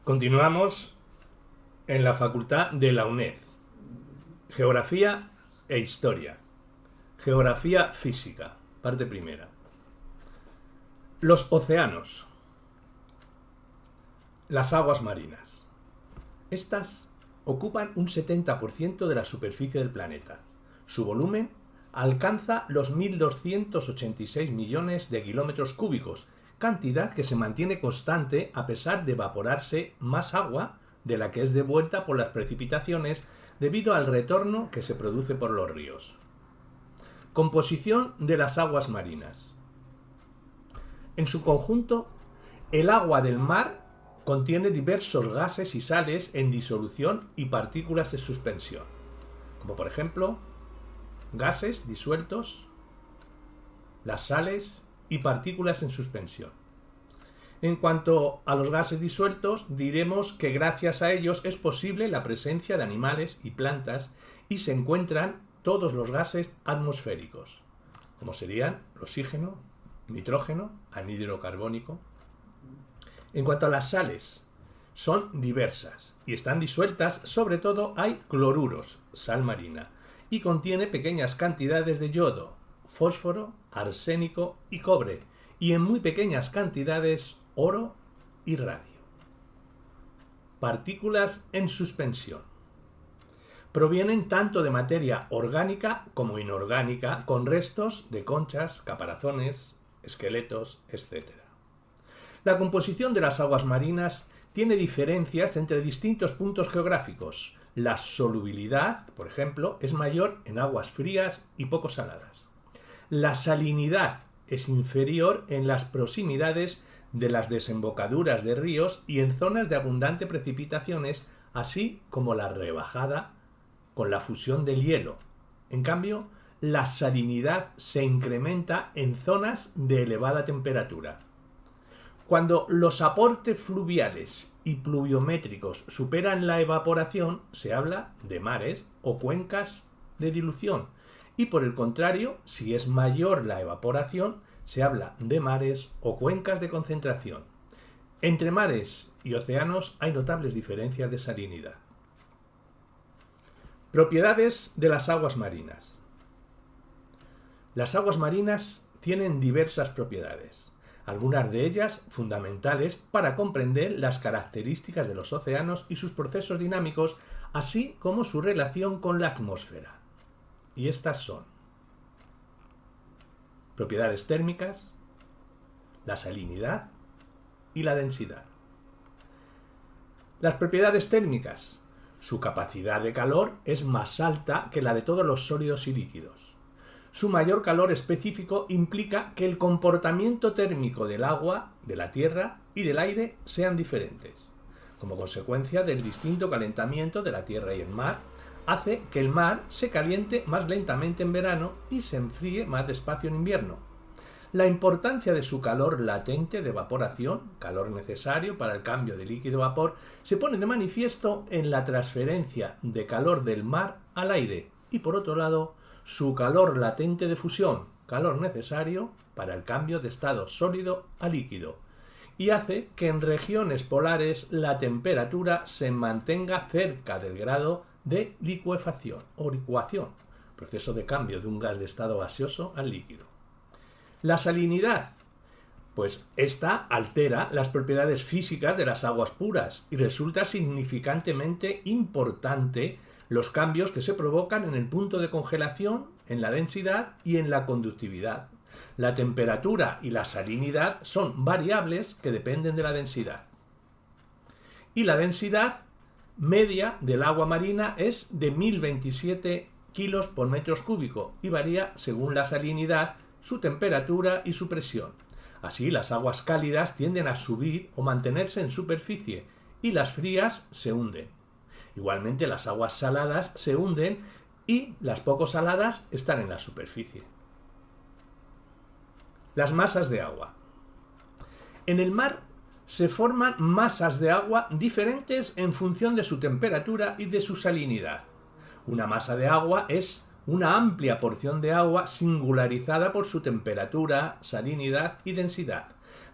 Continuamos en la Facultad de la UNED. Geografía e Historia. Geografía física. Parte primera. Los océanos. Las aguas marinas. Estas ocupan un 70% de la superficie del planeta. Su volumen alcanza los 1.286 millones de kilómetros cúbicos, cantidad que se mantiene constante a pesar de evaporarse más agua de la que es devuelta por las precipitaciones debido al retorno que se produce por los ríos. Composición de las aguas marinas. En su conjunto, el agua del mar contiene diversos gases y sales en disolución y partículas de suspensión, como por ejemplo gases disueltos, las sales y partículas en suspensión. En cuanto a los gases disueltos, diremos que gracias a ellos es posible la presencia de animales y plantas y se encuentran todos los gases atmosféricos, como serían el oxígeno, nitrógeno, anhídrido carbónico. En cuanto a las sales, son diversas y están disueltas, sobre todo hay cloruros, sal marina, y contiene pequeñas cantidades de yodo, fósforo, arsénico y cobre, y en muy pequeñas cantidades oro y radio. Partículas en suspensión. Provienen tanto de materia orgánica como inorgánica, con restos de conchas, caparazones, esqueletos, etc. La composición de las aguas marinas tiene diferencias entre distintos puntos geográficos. La solubilidad, por ejemplo, es mayor en aguas frías y poco saladas. La salinidad es inferior en las proximidades de las desembocaduras de ríos y en zonas de abundante precipitaciones, así como la rebajada con la fusión del hielo. En cambio, la salinidad se incrementa en zonas de elevada temperatura. Cuando los aportes fluviales y pluviométricos superan la evaporación, se habla de mares o cuencas de dilución, y por el contrario, si es mayor la evaporación, se habla de mares o cuencas de concentración. Entre mares y océanos hay notables diferencias de salinidad. Propiedades de las aguas marinas. Las aguas marinas tienen diversas propiedades, algunas de ellas fundamentales para comprender las características de los océanos y sus procesos dinámicos, así como su relación con la atmósfera. Y estas son propiedades térmicas, la salinidad y la densidad. Las propiedades térmicas. Su capacidad de calor es más alta que la de todos los sólidos y líquidos. Su mayor calor específico implica que el comportamiento térmico del agua, de la tierra y del aire sean diferentes. Como consecuencia del distinto calentamiento de la tierra y el mar, hace que el mar se caliente más lentamente en verano y se enfríe más despacio en invierno. La importancia de su calor latente de evaporación, calor necesario para el cambio de líquido a vapor, se pone de manifiesto en la transferencia de calor del mar al aire y, por otro lado, su calor latente de fusión, calor necesario para el cambio de estado sólido a líquido, y hace que en regiones polares la temperatura se mantenga cerca del grado de licuefacción o licuación, proceso de cambio de un gas de estado gaseoso al líquido. La salinidad, pues esta altera las propiedades físicas de las aguas puras y resulta significantemente importante los cambios que se provocan en el punto de congelación, en la densidad y en la conductividad. La temperatura y la salinidad son variables que dependen de la densidad. Y la densidad media del agua marina es de 1027 kilos por metro cúbico y varía según la salinidad, su temperatura y su presión. Así, las aguas cálidas tienden a subir o mantenerse en superficie y las frías se hunden. Igualmente, las aguas saladas se hunden y las poco saladas están en la superficie. Las masas de agua. En el mar se forman masas de agua diferentes en función de su temperatura y de su salinidad. Una masa de agua es una amplia porción de agua singularizada por su temperatura, salinidad y densidad.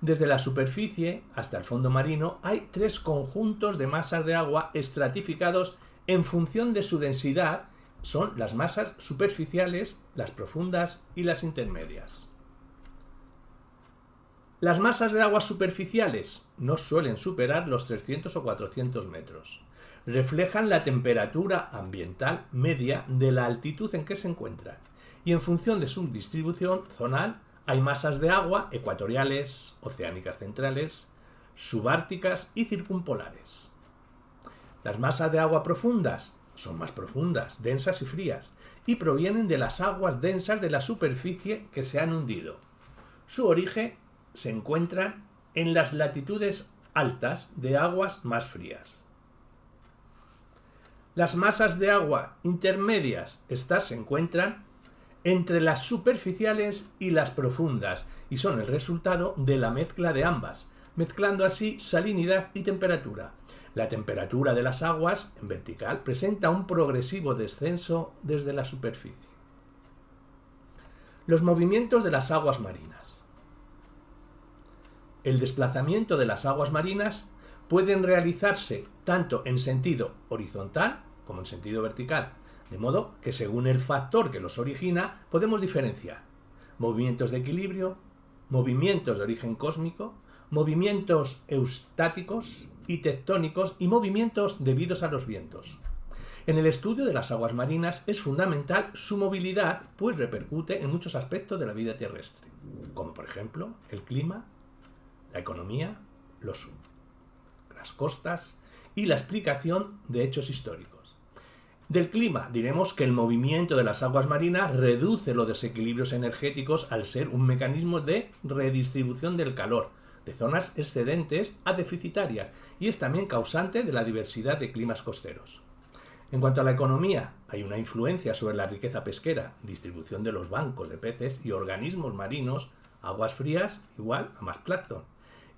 Desde la superficie hasta el fondo marino hay 3 conjuntos de masas de agua estratificados en función de su densidad. Son las masas superficiales, las profundas y las intermedias. Las masas de agua superficiales no suelen superar los 300 o 400 metros. Reflejan la temperatura ambiental media de la altitud en que se encuentran. Y en función de su distribución zonal, hay masas de agua ecuatoriales, oceánicas centrales, subárticas y circumpolares. Las masas de agua profundas son más profundas, densas y frías, y provienen de las aguas densas de la superficie que se han hundido. Su origen se encuentra en las latitudes altas de aguas más frías. Las masas de agua intermedias, estas se encuentran entre las superficiales y las profundas, y son el resultado de la mezcla de ambas, mezclando así salinidad y temperatura. La temperatura de las aguas, en vertical, presenta un progresivo descenso desde la superficie. Los movimientos de las aguas marinas. El desplazamiento de las aguas marinas pueden realizarse tanto en sentido horizontal como en sentido vertical, de modo que según el factor que los origina podemos diferenciar movimientos de equilibrio, movimientos de origen cósmico, movimientos eustáticos y tectónicos y movimientos debidos a los vientos. En el estudio de las aguas marinas es fundamental su movilidad, pues repercute en muchos aspectos de la vida terrestre, como por ejemplo el clima, la economía, las costas y la explicación de hechos históricos. Del clima diremos que el movimiento de las aguas marinas reduce los desequilibrios energéticos al ser un mecanismo de redistribución del calor, de zonas excedentes a deficitarias, y es también causante de la diversidad de climas costeros. En cuanto a la economía, hay una influencia sobre la riqueza pesquera, distribución de los bancos de peces y organismos marinos, aguas frías igual a más plancton,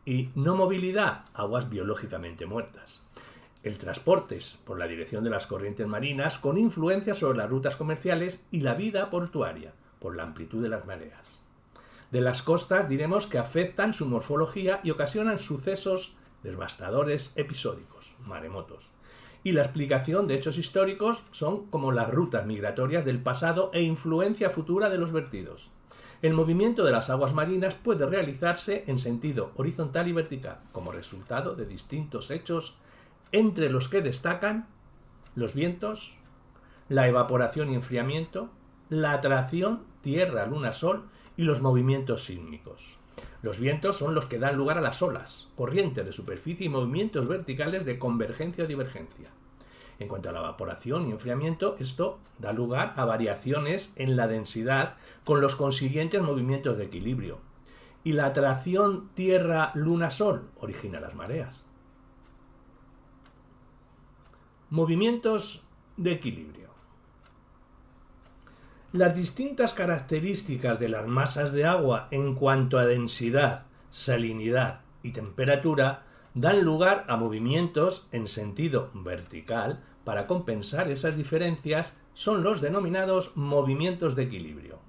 y no movilidad, aguas biológicamente muertas. El transporte por la dirección de las corrientes marinas con influencia sobre las rutas comerciales y la vida portuaria, por la amplitud de las mareas. De las costas diremos que afectan su morfología y ocasionan sucesos devastadores episódicos, maremotos. Y la explicación de hechos históricos son como las rutas migratorias del pasado e influencia futura de los vertidos. El movimiento de las aguas marinas puede realizarse en sentido horizontal y vertical, como resultado de distintos hechos, entre los que destacan los vientos, la evaporación y enfriamiento, la atracción Tierra-Luna-Sol y los movimientos sísmicos. Los vientos son los que dan lugar a las olas, corrientes de superficie y movimientos verticales de convergencia o divergencia. En cuanto a la evaporación y enfriamiento, esto da lugar a variaciones en la densidad con los consiguientes movimientos de equilibrio. Y la atracción Tierra-Luna-Sol origina las mareas. Movimientos de equilibrio. Las distintas características de las masas de agua en cuanto a densidad, salinidad y temperatura dan lugar a movimientos en sentido vertical. Para compensar esas diferencias son los denominados movimientos de equilibrio.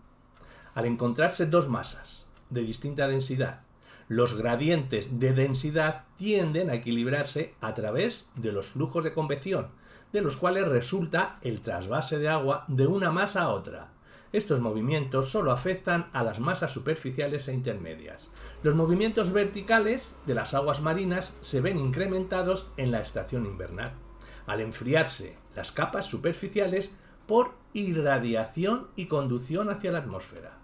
Al encontrarse dos masas de distinta densidad, los gradientes de densidad tienden a equilibrarse a través de los flujos de convección, de los cuales resulta el trasvase de agua de una masa a otra. Estos movimientos solo afectan a las masas superficiales e intermedias. Los movimientos verticales de las aguas marinas se ven incrementados en la estación invernal, al enfriarse las capas superficiales por irradiación y conducción hacia la atmósfera.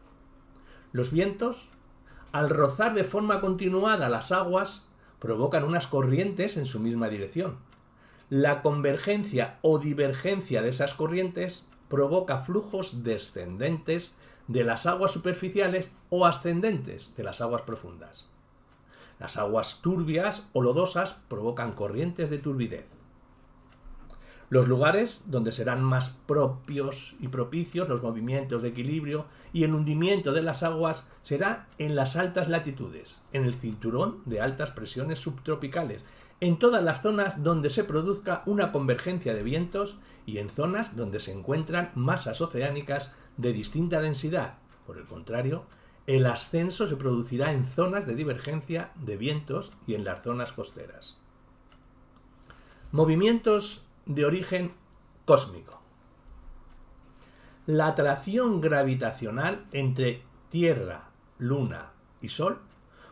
Los vientos, al rozar de forma continuada las aguas, provocan unas corrientes en su misma dirección. La convergencia o divergencia de esas corrientes provoca flujos descendentes de las aguas superficiales o ascendentes de las aguas profundas. Las aguas turbias o lodosas provocan corrientes de turbidez. Los lugares donde serán más propios y propicios los movimientos de equilibrio y el hundimiento de las aguas será en las altas latitudes, en el cinturón de altas presiones subtropicales, en todas las zonas donde se produzca una convergencia de vientos y en zonas donde se encuentran masas oceánicas de distinta densidad. Por el contrario, El ascenso se producirá en zonas de divergencia de vientos y en las zonas costeras. Movimientos de origen cósmico. La atracción gravitacional entre Tierra, Luna y Sol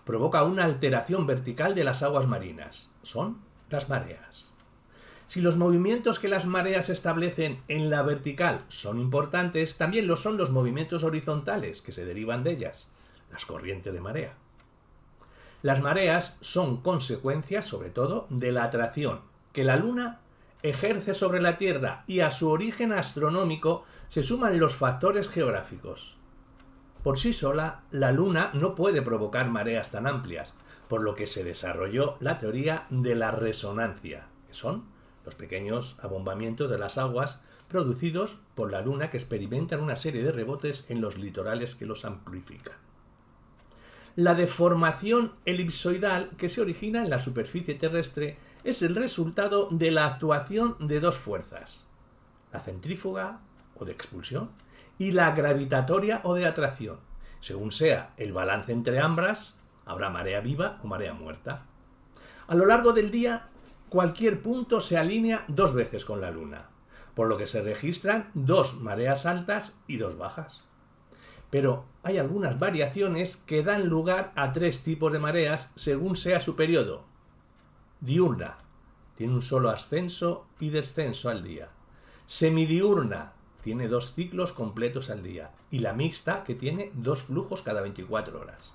provoca una alteración vertical de las aguas marinas. Son las mareas. Si los movimientos que las mareas establecen en la vertical son importantes, también lo son los movimientos horizontales que se derivan de ellas, las corrientes de marea. Las mareas son consecuencias, sobre todo, de la atracción que la Luna ejerce sobre la Tierra, y a su origen astronómico se suman los factores geográficos. Por sí sola, la Luna no puede provocar mareas tan amplias, por lo que se desarrolló la teoría de la resonancia, que son los pequeños abombamientos de las aguas producidos por la Luna que experimentan una serie de rebotes en los litorales que los amplifican. La deformación elipsoidal que se origina en la superficie terrestre es el resultado de la actuación de dos fuerzas, la centrífuga o de expulsión y la gravitatoria o de atracción. Según sea el balance entre ambas, habrá marea viva o marea muerta. A lo largo del día, cualquier punto se alinea dos veces con la Luna, por lo que se registran dos mareas altas y dos bajas. Pero hay algunas variaciones que dan lugar a tres tipos de mareas según sea su periodo. Diurna, tiene un solo ascenso y descenso al día. Semidiurna, tiene dos ciclos completos al día. Y la mixta, que tiene dos flujos cada 24 horas.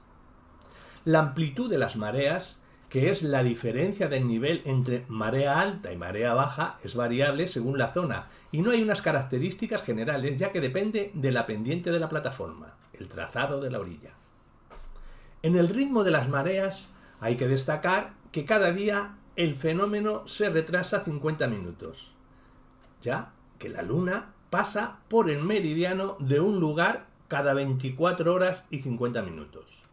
La amplitud de las mareas, que es la diferencia del nivel entre marea alta y marea baja, es variable según la zona y no hay unas características generales, ya que depende de la pendiente de la plataforma, el trazado de la orilla. En el ritmo de las mareas hay que destacar que cada día el fenómeno se retrasa 50 minutos, ya que la Luna pasa por el meridiano de un lugar cada 24 horas y 50 minutos.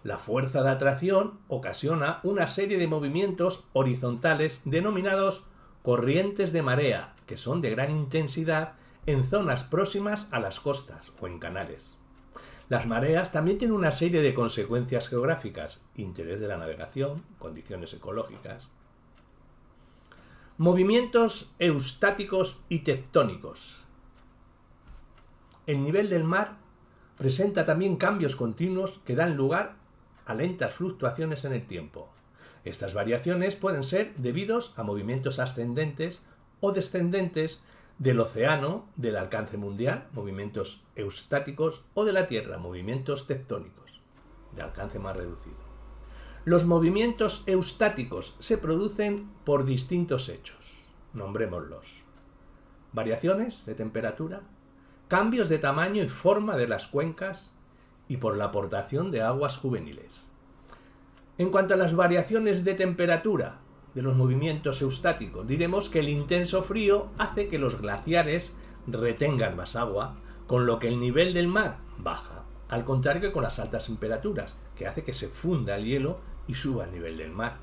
La fuerza de atracción ocasiona una serie de movimientos horizontales denominados corrientes de marea, que son de gran intensidad en zonas próximas a las costas o en canales. Las mareas también tienen una serie de consecuencias geográficas, interés de la navegación, condiciones ecológicas. Movimientos eustáticos y tectónicos. El nivel del mar presenta también cambios continuos que dan lugar a lentas fluctuaciones en el tiempo. Estas variaciones pueden ser debidos a movimientos ascendentes o descendentes del océano, del alcance mundial, movimientos eustáticos, o de la Tierra, movimientos tectónicos, de alcance más reducido. Los movimientos eustáticos se producen por distintos hechos. Nombrémoslos: variaciones de temperatura, cambios de tamaño y forma de las cuencas, y por la aportación de aguas juveniles. En cuanto a las variaciones de temperatura de los movimientos eustáticos, diremos que el intenso frío hace que los glaciares retengan más agua, con lo que el nivel del mar baja, al contrario que con las altas temperaturas, que hace que se funda el hielo y suba el nivel del mar.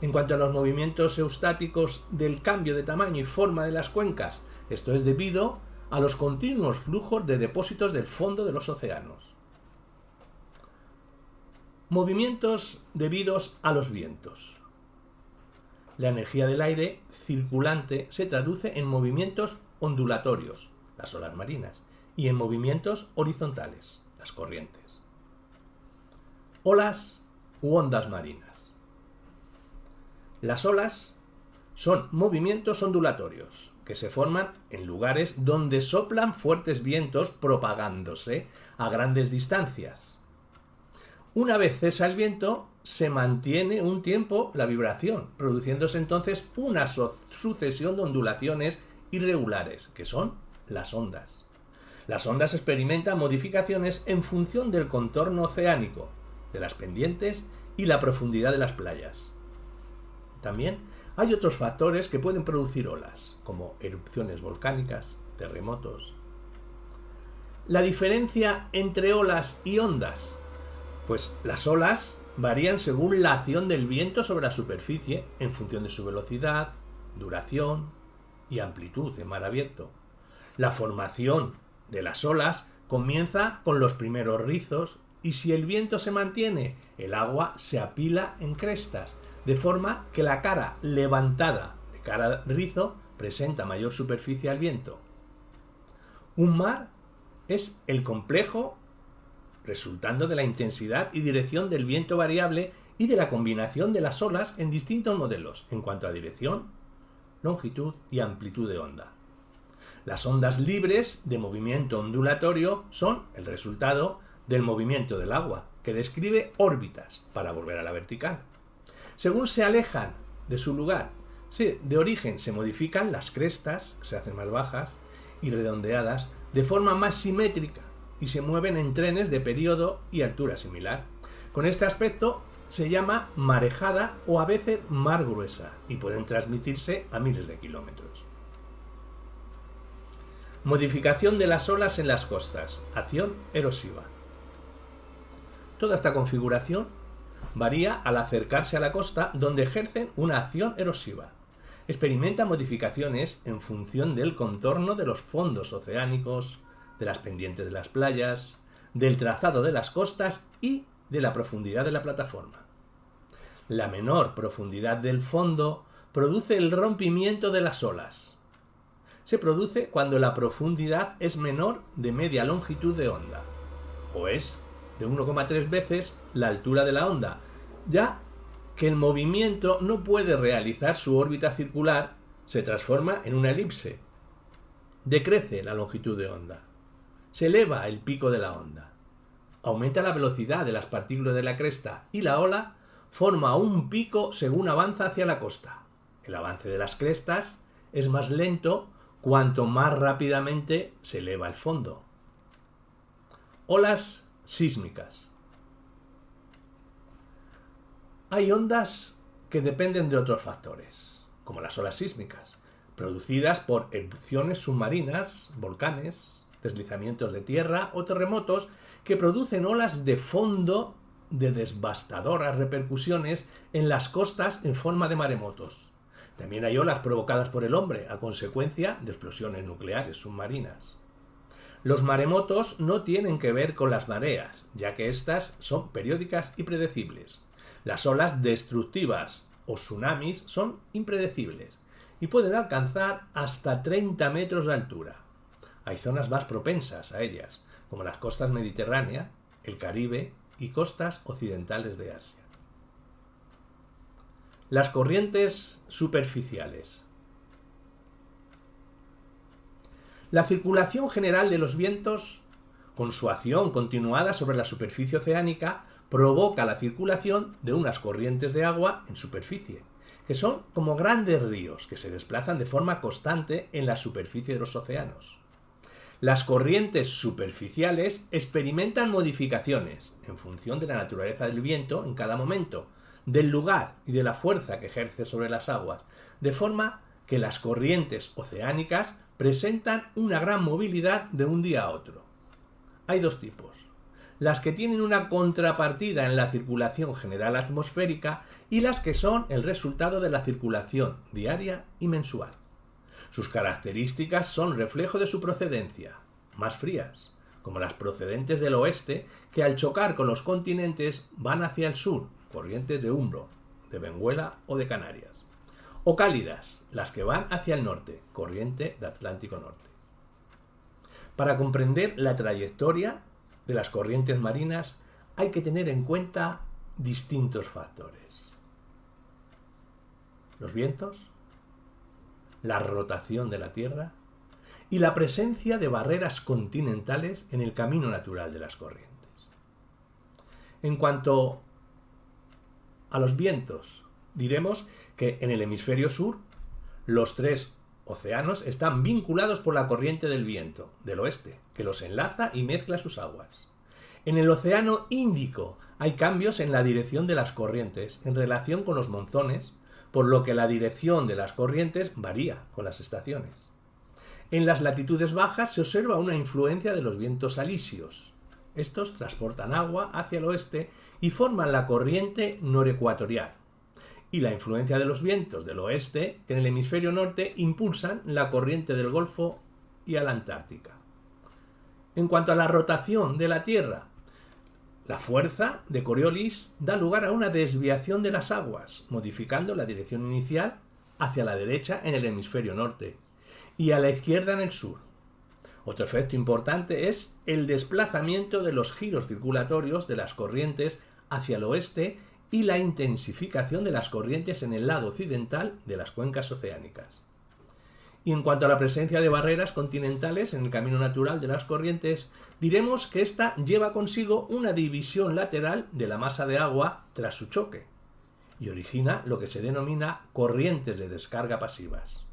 En cuanto a los movimientos eustáticos del cambio de tamaño y forma de las cuencas, esto es debido a los continuos flujos de depósitos del fondo de los océanos. Movimientos debidos a los vientos. La energía del aire circulante se traduce en movimientos ondulatorios, las olas marinas, y en movimientos horizontales, las corrientes. Olas u ondas marinas. Las olas son movimientos ondulatorios que se forman en lugares donde soplan fuertes vientos propagándose a grandes distancias. Una vez cesa el viento, se mantiene un tiempo la vibración, produciéndose entonces una sucesión de ondulaciones irregulares, que son las ondas. Las ondas experimentan modificaciones en función del contorno oceánico, de las pendientes y la profundidad de las playas. También hay otros factores que pueden producir olas, como erupciones volcánicas, terremotos. La diferencia entre olas y ondas, pues las olas varían según la acción del viento sobre la superficie en función de su velocidad, duración y amplitud en mar abierto. La formación de las olas comienza con los primeros rizos y si el viento se mantiene, el agua se apila en crestas, de forma que la cara levantada de cada rizo presenta mayor superficie al viento. Un mar es el complejo resultando de la intensidad y dirección del viento variable y de la combinación de las olas en distintos modelos en cuanto a dirección, longitud y amplitud de onda. Las ondas libres de movimiento ondulatorio son el resultado del movimiento del agua, que describe órbitas para volver a la vertical. Según se alejan de su lugar de origen, se modifican las crestas, se hacen más bajas y redondeadas de forma más simétrica y se mueven en trenes de periodo y altura similar. Con este aspecto se llama marejada o a veces mar gruesa y pueden transmitirse a miles de kilómetros. Modificación de las olas en las costas, acción erosiva. Toda esta configuración varía al acercarse a la costa, donde ejercen una acción erosiva. Experimenta modificaciones en función del contorno de los fondos oceánicos, de las pendientes de las playas, del trazado de las costas y de la profundidad de la plataforma. La menor profundidad del fondo produce el rompimiento de las olas. Se produce cuando la profundidad es menor de media longitud de onda, o es de 1,3 veces la altura de la onda, ya que el movimiento no puede realizar su órbita circular, se transforma en una elipse. Decrece la longitud de onda. Se eleva el pico de la onda. Aumenta la velocidad de las partículas de la cresta y la ola forma un pico según avanza hacia la costa. El avance de las crestas es más lento cuanto más rápidamente se eleva el fondo. Olas sísmicas. Hay ondas que dependen de otros factores, como las olas sísmicas, producidas por erupciones submarinas, volcanes, deslizamientos de tierra o terremotos que producen olas de fondo de devastadoras repercusiones en las costas en forma de maremotos. También hay olas provocadas por el hombre a consecuencia de explosiones nucleares submarinas. Los maremotos no tienen que ver con las mareas, ya que éstas son periódicas y predecibles. Las olas destructivas o tsunamis son impredecibles y pueden alcanzar hasta 30 metros de altura. Hay zonas más propensas a ellas, como las costas mediterráneas, el Caribe y costas occidentales de Asia. Las corrientes superficiales. La circulación general de los vientos, con su acción continuada sobre la superficie oceánica, provoca la circulación de unas corrientes de agua en superficie, que son como grandes ríos que se desplazan de forma constante en la superficie de los océanos. Las corrientes superficiales experimentan modificaciones en función de la naturaleza del viento en cada momento, del lugar y de la fuerza que ejerce sobre las aguas, de forma que las corrientes oceánicas presentan una gran movilidad de un día a otro. Hay dos tipos: las que tienen una contrapartida en la circulación general atmosférica y las que son el resultado de la circulación diaria y mensual. Sus características son reflejo de su procedencia, más frías, como las procedentes del oeste, que al chocar con los continentes van hacia el sur, corrientes de Umbro, de Benguela o de Canarias, o cálidas, las que van hacia el norte, corriente de Atlántico Norte. Para comprender la trayectoria de las corrientes marinas hay que tener en cuenta distintos factores: los vientos, la rotación de la Tierra y la presencia de barreras continentales en el camino natural de las corrientes. En cuanto a los vientos, diremos que en el hemisferio sur los tres océanos están vinculados por la corriente del viento del oeste, que los enlaza y mezcla sus aguas. En el océano Índico hay cambios en la dirección de las corrientes en relación con los monzones, por lo que la dirección de las corrientes varía con las estaciones. En las latitudes bajas se observa una influencia de los vientos alisios. Estos transportan agua hacia el oeste y forman la corriente norecuatorial, y la influencia de los vientos del oeste, que en el hemisferio norte impulsan la corriente del Golfo y a la Antártica. En cuanto a la rotación de la Tierra, la fuerza de Coriolis da lugar a una desviación de las aguas, modificando la dirección inicial hacia la derecha en el hemisferio norte y a la izquierda en el sur. Otro efecto importante es el desplazamiento de los giros circulatorios de las corrientes hacia el oeste y la intensificación de las corrientes en el lado occidental de las cuencas oceánicas. Y en cuanto a la presencia de barreras continentales en el camino natural de las corrientes, diremos que ésta lleva consigo una división lateral de la masa de agua tras su choque y origina lo que se denomina corrientes de descarga pasivas.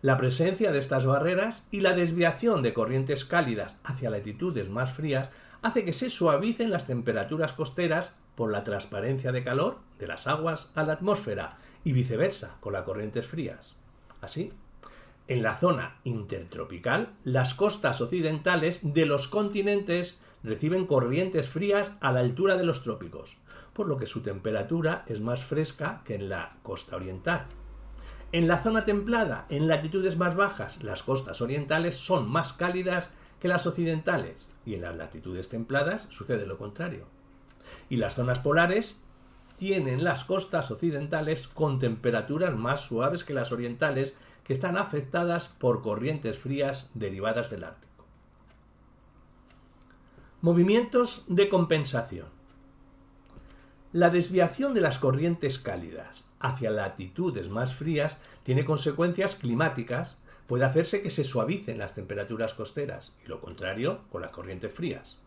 La presencia de estas barreras y la desviación de corrientes cálidas hacia latitudes más frías hace que se suavicen las temperaturas costeras por la transparencia de calor de las aguas a la atmósfera y viceversa con las corrientes frías. Así, en la zona intertropical, las costas occidentales de los continentes reciben corrientes frías a la altura de los trópicos, por lo que su temperatura es más fresca que en la costa oriental. En la zona templada, en latitudes más bajas, las costas orientales son más cálidas que las occidentales, y en las latitudes templadas sucede lo contrario. Y las zonas polares tienen las costas occidentales con temperaturas más suaves que las orientales, que están afectadas por corrientes frías derivadas del Ártico. Movimientos de compensación. La desviación de las corrientes cálidas hacia latitudes más frías tiene consecuencias climáticas, puede hacerse que se suavicen las temperaturas costeras y lo contrario con las corrientes frías.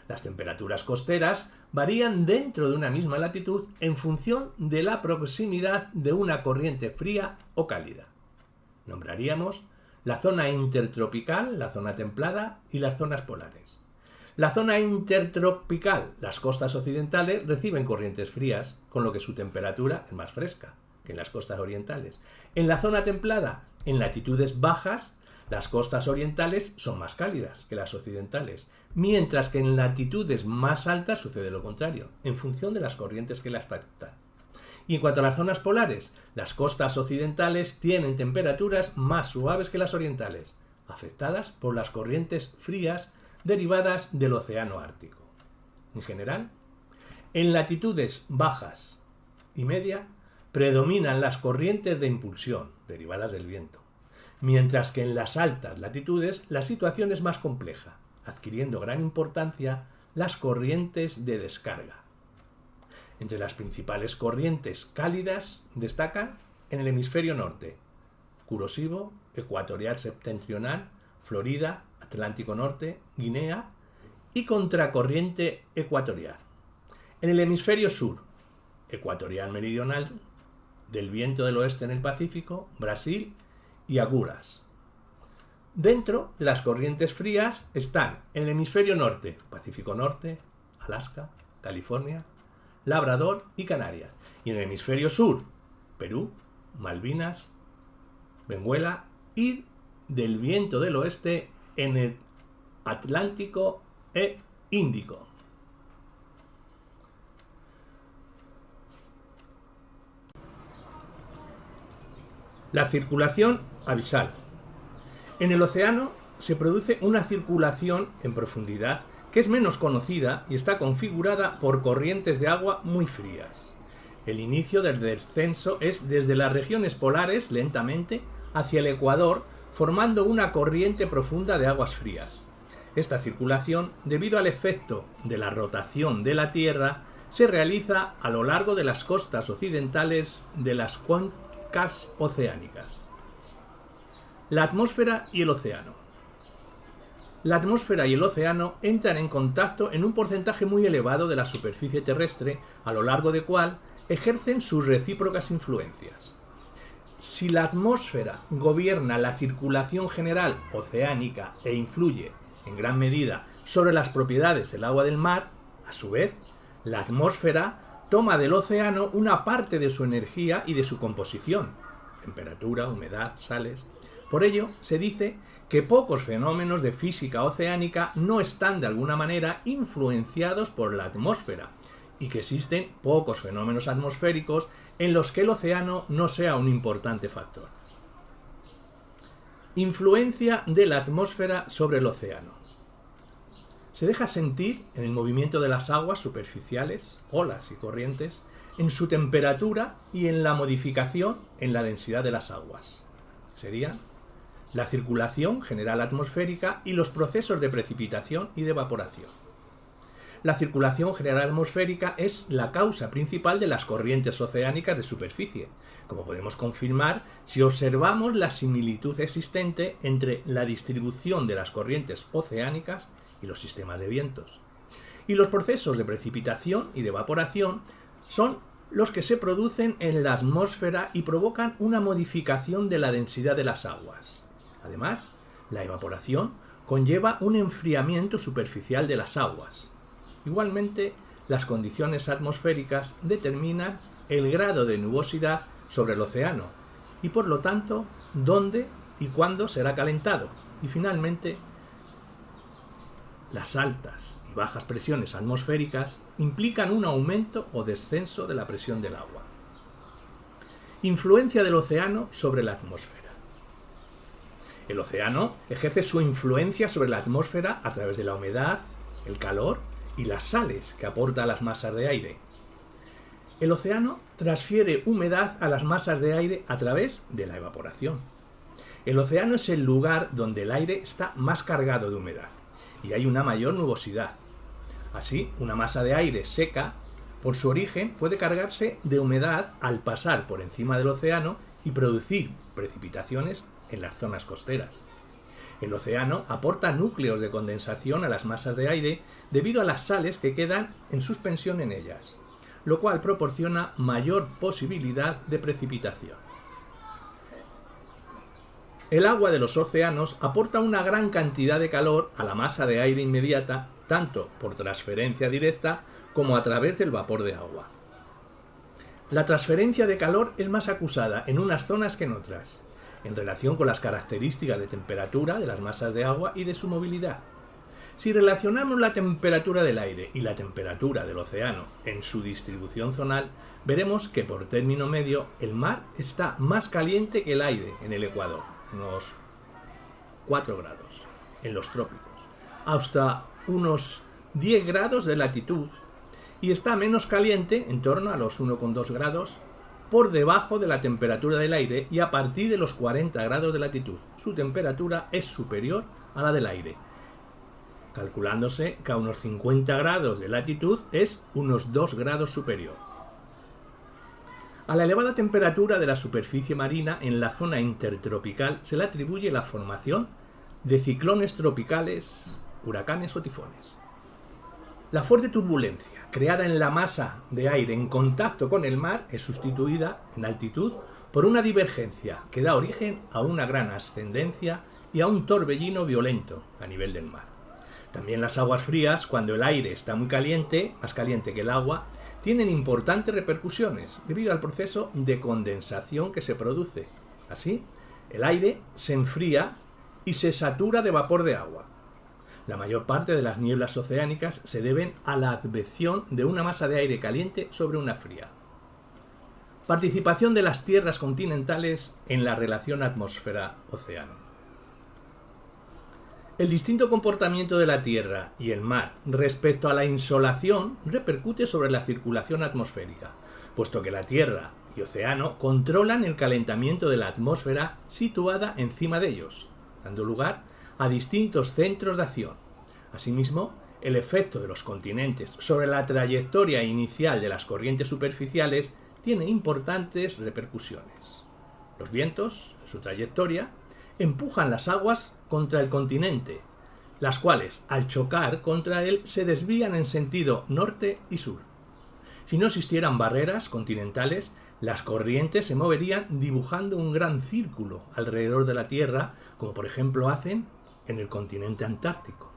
Las temperaturas costeras varían dentro de una misma latitud en función de la proximidad de una corriente fría o cálida. Nombraríamos la zona intertropical, la zona templada y las zonas polares. La zona intertropical, las costas occidentales reciben corrientes frías, con lo que su temperatura es más fresca que en las costas orientales. En la zona templada, en latitudes bajas, las costas orientales son más cálidas que las occidentales, mientras que en latitudes más altas sucede lo contrario, en función de las corrientes que las afectan. Y en cuanto a las zonas polares, las costas occidentales tienen temperaturas más suaves que las orientales, afectadas por las corrientes frías derivadas del océano Ártico. En general, en latitudes bajas y media predominan las corrientes de impulsión, derivadas del viento, mientras que en las altas latitudes la situación es más compleja, adquiriendo gran importancia las corrientes de descarga. Entre las principales corrientes cálidas destacan en el hemisferio norte, Curosivo, Ecuatorial Septentrional, Florida, Atlántico Norte, Guinea y contracorriente ecuatorial. En el hemisferio sur, Ecuatorial Meridional, del viento del oeste en el Pacífico, Brasil y Aguras. Dentro de las corrientes frías están en el hemisferio norte, Pacífico Norte, Alaska, California, Labrador y Canarias. Y en el hemisferio sur, Perú, Malvinas, Venezuela y del viento del oeste en el Atlántico e Índico. La circulación abisal. En el océano se produce una circulación en profundidad que es menos conocida y está configurada por corrientes de agua muy frías. El inicio del descenso es desde las regiones polares lentamente hacia el ecuador, formando una corriente profunda de aguas frías. Esta circulación, debido al efecto de la rotación de la Tierra, se realiza a lo largo de las costas occidentales de las cuencas oceánicas. La atmósfera y el océano. La atmósfera y el océano entran en contacto en un porcentaje muy elevado de la superficie terrestre, a lo largo de cual ejercen sus recíprocas influencias. Si la atmósfera gobierna la circulación general oceánica e influye, en gran medida, sobre las propiedades del agua del mar, a su vez, la atmósfera toma del océano una parte de su energía y de su composición, temperatura, humedad, sales. Por ello, se dice que pocos fenómenos de física oceánica no están de alguna manera influenciados por la atmósfera y que existen pocos fenómenos atmosféricos en los que el océano no sea un importante factor. Influencia de la atmósfera sobre el océano. se deja sentir en el movimiento de las aguas superficiales, olas y corrientes, en su temperatura y en la modificación en la densidad de las aguas. Serían la circulación general atmosférica y los procesos de precipitación y de evaporación. La circulación general atmosférica es la causa principal de las corrientes oceánicas de superficie, como podemos confirmar si observamos la similitud existente entre la distribución de las corrientes oceánicas y los sistemas de vientos. Y los procesos de precipitación y de evaporación son los que se producen en la atmósfera y provocan una modificación de la densidad de las aguas. Además, la evaporación conlleva un enfriamiento superficial de las aguas. Igualmente, las condiciones atmosféricas determinan el grado de nubosidad sobre el océano y, por lo tanto, dónde y cuándo será calentado. Y finalmente, las altas y bajas presiones atmosféricas implican un aumento o descenso de la presión del agua. Influencia del océano sobre la atmósfera. El océano ejerce su influencia sobre la atmósfera a través de la humedad, el calor y las sales que aporta a las masas de aire. El océano transfiere humedad a las masas de aire a través de la evaporación. El océano es el lugar donde el aire está más cargado de humedad y hay una mayor nubosidad. Así, una masa de aire seca, por su origen, puede cargarse de humedad al pasar por encima del océano y producir precipitaciones en las zonas costeras. El océano aporta núcleos de condensación a las masas de aire debido a las sales que quedan en suspensión en ellas, lo cual proporciona mayor posibilidad de precipitación. El agua de los océanos aporta una gran cantidad de calor a la masa de aire inmediata, tanto por transferencia directa como a través del vapor de agua. La transferencia de calor es más acusada en unas zonas que en otras, en relación con las características de temperatura de las masas de agua y de su movilidad. Si relacionamos la temperatura del aire y la temperatura del océano en su distribución zonal, veremos que por término medio el mar está más caliente que el aire en el Ecuador, unos 4 grados, en los trópicos, hasta unos 10 grados de latitud, y está menos caliente, en torno a los 1,2 grados, por debajo de la temperatura del aire, y a partir de los 40 grados de latitud su temperatura es superior a la del aire, calculándose que a unos 50 grados de latitud es unos 2 grados superior. A la elevada temperatura de la superficie marina en la zona intertropical se le atribuye la formación de ciclones tropicales, huracanes o tifones. La fuerte turbulencia creada en la masa de aire en contacto con el mar es sustituida en altitud por una divergencia que da origen a una gran ascendencia y a un torbellino violento a nivel del mar. También las aguas frías, cuando el aire está muy caliente, más caliente que el agua, tienen importantes repercusiones debido al proceso de condensación que se produce. Así, el aire se enfría y se satura de vapor de agua. La mayor parte de las nieblas oceánicas se deben a la advección de una masa de aire caliente sobre una fría. Participación de las tierras continentales en la relación atmósfera-océano. El distinto comportamiento de la Tierra y el mar respecto a la insolación repercute sobre la circulación atmosférica, puesto que la Tierra y océano controlan el calentamiento de la atmósfera situada encima de ellos, dando lugar a distintos centros de acción. Asimismo, el efecto de los continentes sobre la trayectoria inicial de las corrientes superficiales tiene importantes repercusiones. Los vientos, en su trayectoria, empujan las aguas contra el continente, las cuales, al chocar contra él, se desvían en sentido norte y sur. Si no existieran barreras continentales, las corrientes se moverían dibujando un gran círculo alrededor de la Tierra, como por ejemplo hacen en el continente antártico.